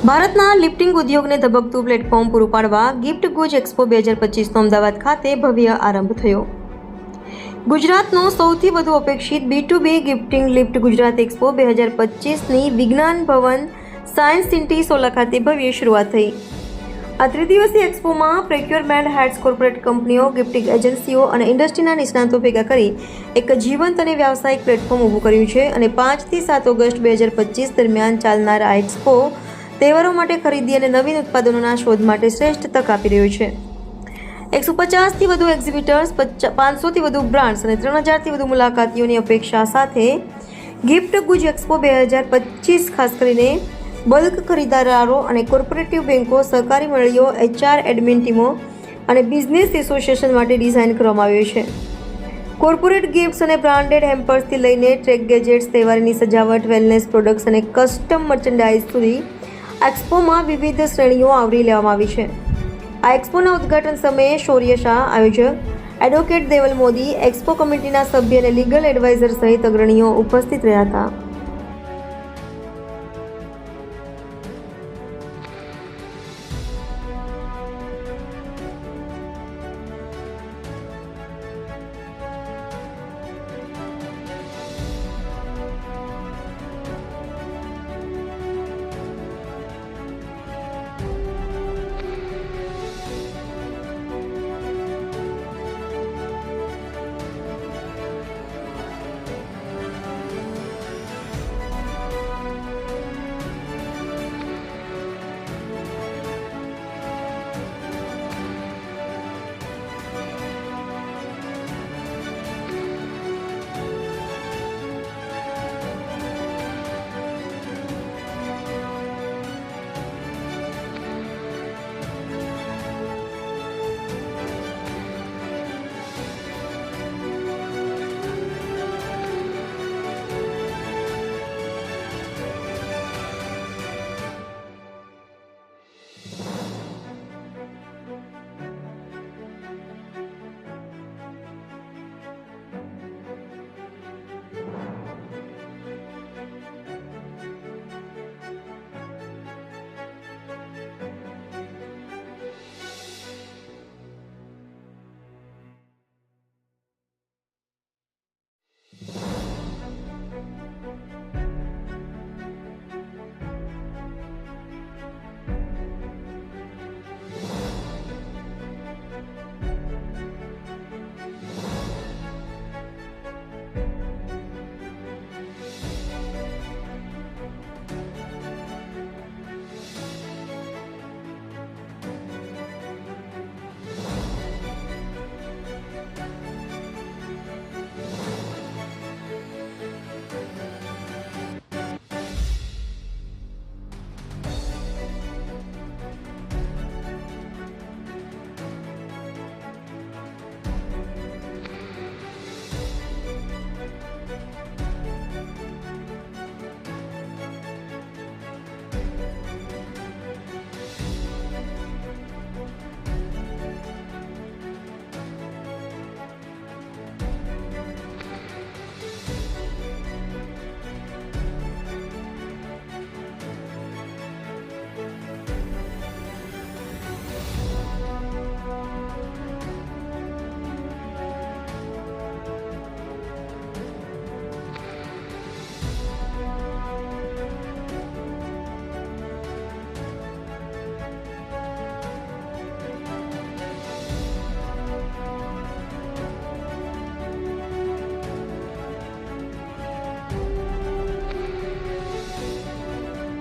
ભારતના લિફ્ટિંગ ઉદ્યોગને ધબકતું પ્લેટફોર્મ પૂરું પાડવા ગિફ્ટ ગુજ એક્સપો 2025નો અમદાવાદ ખાતે ભવ્ય આરંભ થયો. ગુજરાતનો સૌથી વધુ અપેક્ષિત B2B ગિફ્ટિંગ લિફ્ટ ગુજરાત એક્સપો 2025ની વિજ્ઞાન ભવન સાયન્સ સિટી સોલા ખાતે ભવ્ય શરૂઆત થઈ. આ ત્રિદિવસીય એક્સપોમાં પ્રોક્યોરમેન્ટ હેડ્સ, કોર્પોરેટ કંપનીઓ, ગિફ્ટિંગ એજન્સીઓ અને ઇન્ડસ્ટ્રીના નિષ્ણાતો ભેગા કરી એક જીવંત અને વ્યાવસાયિક પ્લેટફોર્મ ઊભું કર્યું છે અને 5 થી 7 ઓગસ્ટ 2025 દરમિયાન ચાલનાર આ એક્સપો તહેવારો માટે ખરીદી અને નવીન ઉત્પાદનોના શોધ માટે શ્રેષ્ઠ તક આપી રહ્યો છે. 150થી વધુ એક્ઝિબિટર્સ, 500થી વધુ બ્રાન્ડ્સ અને 3000થી વધુ મુલાકાતીઓની અપેક્ષા સાથે ગિફ્ટ ગુજ એક્સપો 2025 ખાસ કરીને બલ્ક ખરીદદારો અને કોર્પોરેટિવ બેન્કો, સહકારી મંડળીઓ, HR એડમિન ટીમો અને બિઝનેસ એસોસિએશન માટે ડિઝાઇન કરવામાં આવ્યો છે. કોર્પોરેટ ગિફ્ટ્સ અને બ્રાન્ડેડ હેમ્પર્સથી લઈને ટ્રેક ગેજેટ્સ, તહેવારની સજાવટ, વેલનેસ પ્રોડક્ટ્સ અને કસ્ટમ મર્ચેન્ડાઇઝ સુધી એક્સપોમાં વિવિધ શ્રેણીઓ આવરી લેવામાં આવી છે. આ એક્સપોના ઉદ્ઘાટન સમયે શૌર્ય શાહ, આયોજક, એડવોકેટ દેવલ મોદી, એક્સપો કમિટીના સભ્ય અને લીગલ એડવાઇઝર સહિત અગ્રણીઓ ઉપસ્થિત રહ્યા હતા.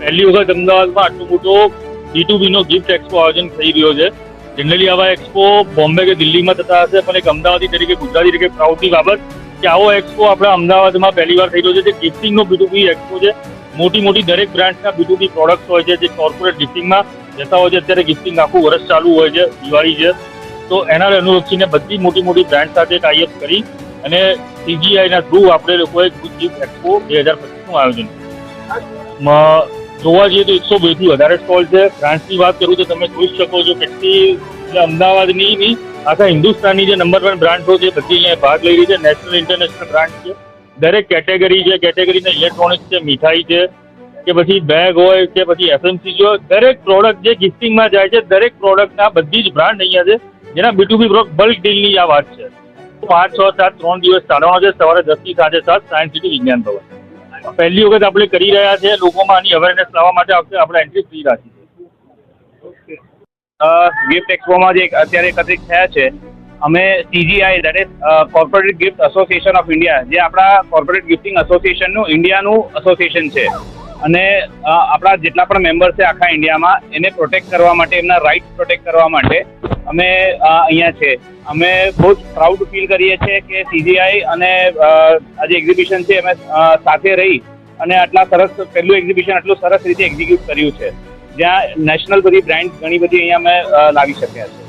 પહેલી વખત અમદાવાદમાં આટલું મોટો B2B નો ગિફ્ટ એક્સપો આયોજન થઈ રહ્યો છે. જનરલી આવા એક્સપો બોમ્બે કે દિલ્હીમાં થતા હશે, પણ એક અમદાવાદી તરીકે, ગુજરાતી તરીકે પ્રાઉડની બાબત કે આવો એક્સપો આપણા અમદાવાદમાં પહેલી વાર થઈ રહ્યો છે. જે ગિફ્ટિંગનો B2B એક્સપો છે. મોટી મોટી દરેક બ્રાન્ડના B2B પ્રોડક્ટ્સ હોય છે, જે કોર્પોરેટ ગિફ્ટિંગમાં જતા હોય છે. અત્યારે ગિફ્ટિંગ આખું વર્ષ ચાલુ હોય છે, દિવાળી છે, તો એના અનુલક્ષીને બધી મોટી મોટી બ્રાન્ડ સાથે ટાઈઅપ કરી અને CGIના થ્રુ આપણે લોકોએ ગિફ્ટ એક્સપો 2025નું આયોજન જોવા જઈએ તો 102 થી વધારે સ્ટોલ છે. બ્રાન્ડ્સની વાત કરું તો તમે જોઈ શકો છો કેટલી અમદાવાદની આખા હિન્દુસ્તાનની જે નંબર 1 બ્રાન્ડો છે બધી અહીંયા ભાગ લઈ રહી છે. નેશનલ ઇન્ટરનેશનલ બ્રાન્ડ છે. દરેક કેટેગરી છે. કેટેગરીના ઇલેક્ટ્રોનિક્સ છે, મીઠાઈ છે, કે પછી બેગ હોય કે પછી FMCG હોય, દરેક પ્રોડક્ટ જે ગિફ્ટિંગમાં જાય છે દરેક પ્રોડક્ટના બધી જ બ્રાન્ડ અહીંયા છે, જેના B2B બલ્ક ડીલની આ વાત છે. 5, 6, 7 3 દિવસ ચાલવાનો છે, સવારે 10 થી સાંજે 7, સાયન્સ સિટી વિજ્ઞાન ભવન. પહેલી વખત આપણે કરી રહ્યા છે, લોકોમાં આની અવેરનેસ લાવવા માટે આપણે એન્ટ્રી ફ્રી રાખી છે. ગિફ્ટ એક્સપોમાં જે અત્યારે એકત્રિત થયા છે, અમે CGI that is corporate gift association of India, જે આપણા કોર્પોરેટ ગિફ્ટિંગ એસોસિએશનનું ઇન્ડિયાનું એસોસિએશન છે, અને આપણા જેટલા પણ મેમ્બર છે આખા ઇન્ડિયામાં, એને પ્રોટેક્ટ કરવા માટે, એમના રાઇટ્સ પ્રોટેક્ટ કરવા માટે અમે અહીંયા છે. અમે બહુ જ પ્રાઉડ ફીલ કરીએ છીએ કે CGI અને આ જે એક્ઝિબિશન છે અમે સાથે રહી અને આટલા સરસ પહેલું એક્ઝિબિશન આટલું સરસ રીતે એક્ઝિક્યુટ કર્યું છે, જ્યાં નેશનલ બધી બ્રાન્ડ ઘણી બધી અહીંયા અમે લાવી શક્યા છે.